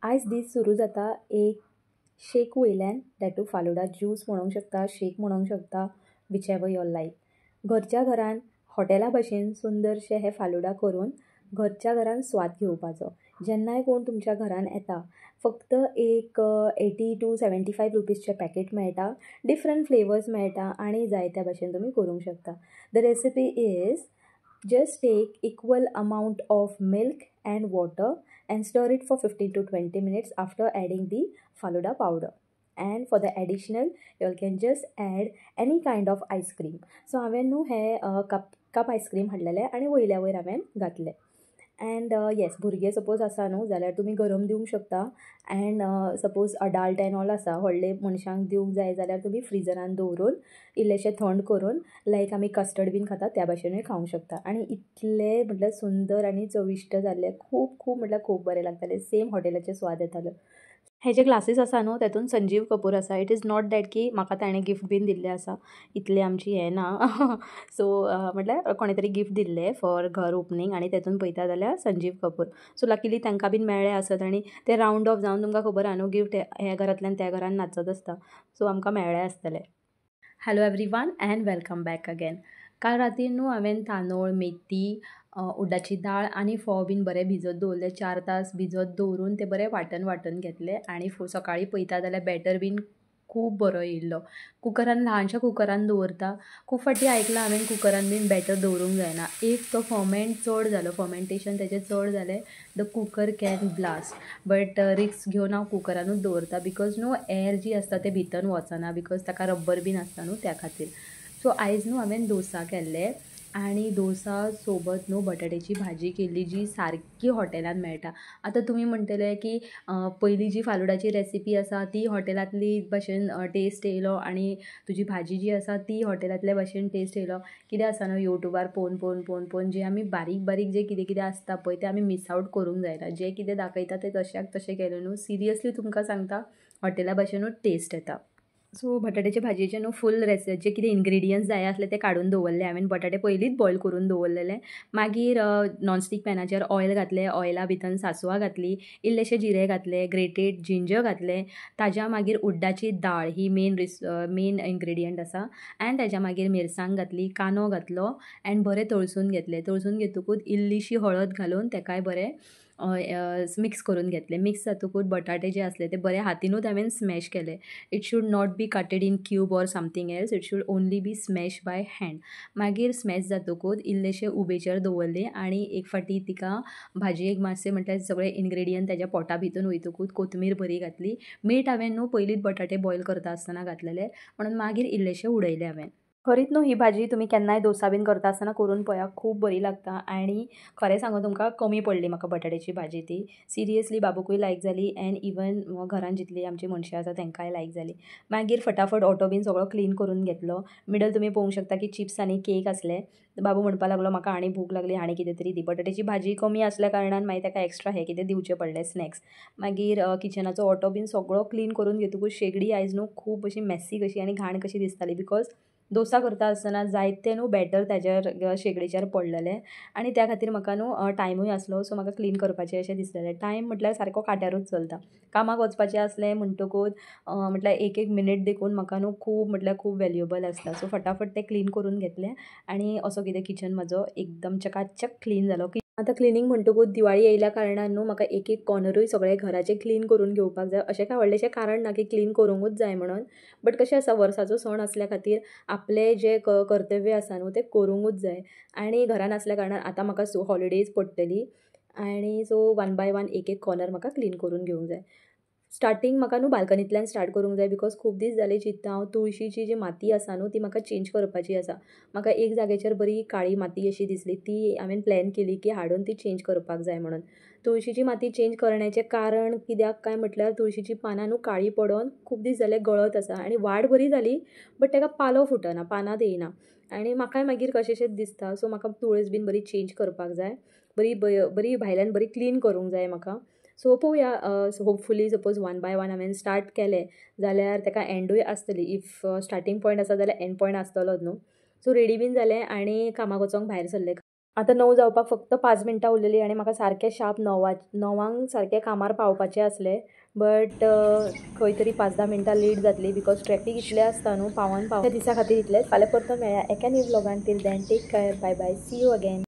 आयज दीस सुरू जाता एक शेक वयल्यान दॅट फालुडा ज्यूस म्हणूंक शकता, शेक म्हणूंक शकता, विच एवर युअर लायक. घरच्या घरान हॉटेला भशेन सुंदरशे हे फालुडा करून घरच्या घरान स्वाद घेवपाचो. जेन्नाय कोण तुमच्या घरान येता फक्त एक 80 to 75 रुपीजचें पॅकेट मेळटा, डिफरंट फ्लेवर्स मेळटा आनी जाय त्या भशेन तुमी करूंक शकता. The recipe is just take equal amount of milk and water and stir it for 15 to 20 minutes after adding the Faluda powder. And for the additional, you can just add any kind of ice cream. So हांवें न्हू हे cup ice cream हाडलेले आनी वयल्या वयर हांवें घातले. And yes, भुरगे suppose आसा न्हू जाल्यार तुमी गरम दिवंक शकता. अँड सपोज अडाल्ट एन ऑल आसा, व्हडले मनशांक दिवंक जाय जाल्यार तुमी फ्रिजरान दवरून इल्लेशें थंड करून लायक आमी कस्टर्ड बीन खाता त्या भाशेनूय खावंक शकता. आनी इतले म्हटल्यार सुंदर आनी चविश्ट जाल्ले, खूब खूब म्हटल्यार खूब बरें लागताले, सेम हॉटेलाचे स्वाद येतालो. हे जे ग्लासीस आसा न्हू तातूंत संजीव कपूर आसा. इट इज नॉट दॅट की म्हाका ताणें गिफ्ट बीन दिल्लें आसा, इतलें आमची हें ना. सो म्हटल्यार कोणे तरी गिफ्ट दिल्लें फॉर घर ओपनिंग आनी तातूंत पळयता जाल्यार संजीव कपूर. सो लकिली तांकां बीन मेळ्ळें आसत आनी ते रावंड ऑफ जावन तुमकां खबर आहा न्हू गिफ्ट ह्या घरांतल्यान त्या घरान नाचत आसता. सो आमकां मेळ्ळें आसतलें. Hello everyone and welcome back again. काल रातीन न्हू हांवें तांदूळ, मेथी, उड्डाची दाळ आनी फोव बीन बरें भिजत दवरले. 4 तास भिजत दवरून ते बरें वाटून घेतले आनी सकाळीं पळयता जाल्यार बॅटर बीन खूब बरो येयल्लो. कुकरान, ल्हानशा कुकरान दवरता. खूब फावटी आयकलां हांवें कुकरान बीन बॅटर दवरूंक जायना. इफ तो फर्मेंटेशन तेजें चड जालें the cooker can blast. But risk घेवन हांव कुकरानूच दवरता बिकॉज न्हू एअर जी आसता तें भितर वचना बिकॉज ताका रब्बर बीन आसता न्हू त्या खातीर. सो आयज न्हू हांवें डोसा केल्ले आनी डोसा सोबत न्हू बटाट्याची भाजी केल्ली जी सारकी हॉटेलान मेळटा. आतां तुमी म्हणटले की पयलीं जी फालुडाची रेसिपी आसा ती हॉटेलांतली भशेन टेस्ट येयलो आनी तुजी भाजी जी आसा ती हॉटेलांतले भशेन टेस्ट येयलो. कितें आसा न्हू युट्यूबार पळोवन जे आमी बारीक जे कितें आसता पळय तें आमी मिस आउट करूंक जायना. जें कितें दाखयता तें तश्याक तशें केलें न्हू सिरियसली तुमकां सांगता हॉटेला भशेनूच टेस्ट येता. सो बटाट्याचे भाजयेचे न्हू फूल जे कितें इन्ग्रेडियंट्स जाय आसले ते काडून दवरले हांवें. बटाटे पयलींच बॉयल करून दवरलेले. मागीर नॉनस्टीक पॅनाचेर ऑयल घातलें, ऑयला भितर सांसवां घातलीं, इल्लेशें जिरें घातलें, ग्रेटेड जिंजर घातलें. ताज्या मागीर उड्डाची दाळ ही मेन इन्ग्रेडियंट आसा. आनी ताज्या मागीर मिरसांग घातली, कांदो घातलो आनी बरें तळसून घेतलें. तळसून घेतकूच इल्लीशी हळद घालून ताकाय बरें मिक्स करून घेतलें. मिक्स जातकूच बटाटे जे आसले ते बरे हातीनूच हांवें स्मॅश केले. It should not be cutted in cube or something else, it should only be smash by hand. मागीर स्मॅश जातकूच इल्लेशे उबेचेर दवरले आनी एक फावटी तिका भाजयेक मातशें म्हटल्यार सगळे इन्ग्रेडियंट तेज्या पोटा भितर वयतकूच कोथमीर बरी घातली. मीठ हांवें न्हू पयलींच बटाटे बॉयल करता आसतना घातलेले म्हणून मागीर इल्लेशें उडयलें हांवें. खरीत न्हू ही भाजी तुमी केन्नाय डोसा बीन करता आसतना करून पळया, खूब बरी लागता. आनी खरें सांगू तुमकां कमी पडली म्हाका बटाट्याची भाजी ती. सिरियसली बाबूकूय लायक जाली एंड इवन घरान जितलीं आमची मनशां आसा तांकांय लायक जाली. मागीर फटाफट ऑटो बीन सगळो क्लीन करून घेतलो. मिडल तुमी पळोवंक शकता की चिप्स आनी केक आसले. बाबू म्हणपाक लागलो म्हाका आनी भूक लागली, आनी कितें तरी दी. बटाट्याची भाजी कमी आसल्या कारणान मागीर ताका एक्स्ट्रा हें कितें दिवचें पडलें स्नॅक्स. मागीर किचनाचो ऑटो बीन सगळो क्लीन करून घेतकूच शेगडी आयज न्हू खूब अशी मॅसी कशी आनी घाण कशी दिसताली बिकॉज डोसा करता आसतना जायते न्हू बॅटर ताज्यार शेगडीचेर पडलेलें आनी त्या खातीर म्हाका न्हू टायमूय आसलो. सो म्हाका क्लीन करपाचें अशें दिसलेलें. टायम म्हटल्यार सारको काट्यारूच चलता. कामाक वचपाचें आसलें म्हणटकूच म्हटल्यार एक मिनीट देखून म्हाका न्हू खूब म्हटल्यार खूब वॅल्युएबल आसता. सो फटाफट तें क्लीन करून घेतलें आनी असो कितें किचन म्हाजो एकदम चकाचक क्लीन जालो. आतां क्लिनींग म्हणटकूच दिवाळी येयल्या कारणान न्हू म्हाका एक कॉर्नरूय सगळे घराचें क्लीन करून घेवपाक जाय. अशें कांय व्हडलेशें कारण ना की क्लीन करूंकूच जाय म्हणून. बट कशें आसा वर्साचो सण आसल्या खातीर आपलें जें कर्तव्य आसा न्हू तें करूंकूच जाय. आनी घरान आसल्या कारणान आतां म्हाका हॉलिडेज पडटली आनी सो वन बाय वन एक कॉर्नर म्हाका क्लीन करून घेवंक जाय. स्टार्टींग म्हाका न्हू बाल्कनींतल्यान स्टार्ट करूंक जाय बिकॉज खूब दीस जाले चिंत्ता हांव. तुळशीची जी माती आसा न्हू ती म्हाका चेंज करपाची आसा. म्हाका एक जाग्याचेर बरी काळी माती अशी दिसली, ती हांवें प्लॅन केली की हाडून ती चेंज करपाक जाय म्हणून. तुळशीची माती चेंज करण्याचें कारण कित्याक काय म्हटल्यार तुळशीची पानां न्हू काळी पडोन खूब दीस जाले गळत आसा आनी वाड बरी जाली बट ताका पालो फुटना, पानांत येयना आनी म्हाकाय मागीर कशेंशेंच दिसता. सो म्हाका तुळस बीन बरी चेंज करपाक जाय, बरी भायल्यान बरी क्लीन करूंक जाय म्हाका. सो पळोवया, hopefully suppose one by one हांवें स्टार्ट केलें जाल्यार ताका एंडूय आसतली. इफ स्टार्टींग पॉयंट आसा जाल्यार एंड पॉयंट आसतलोच न्हू. सो रेडी बीन जालें आनी कामाक वचोंक भायर सरलें. आतां 9 जावपाक फक्त 5 मिनटां उरलेलीं आनी म्हाका सारकें शार्प 9 सारकें कामार पावपाचें आसलें. बट खंय तरी 5-10 मिनटां लेट जातली बिकॉज ट्रॅफीक इतलें आसता न्हू पावोन त्या दिसा खातीर इतलेंच. फाल्यां परतो मेळया एका न्यू व्लॉगान. Till then take care. Bye bye. See you again.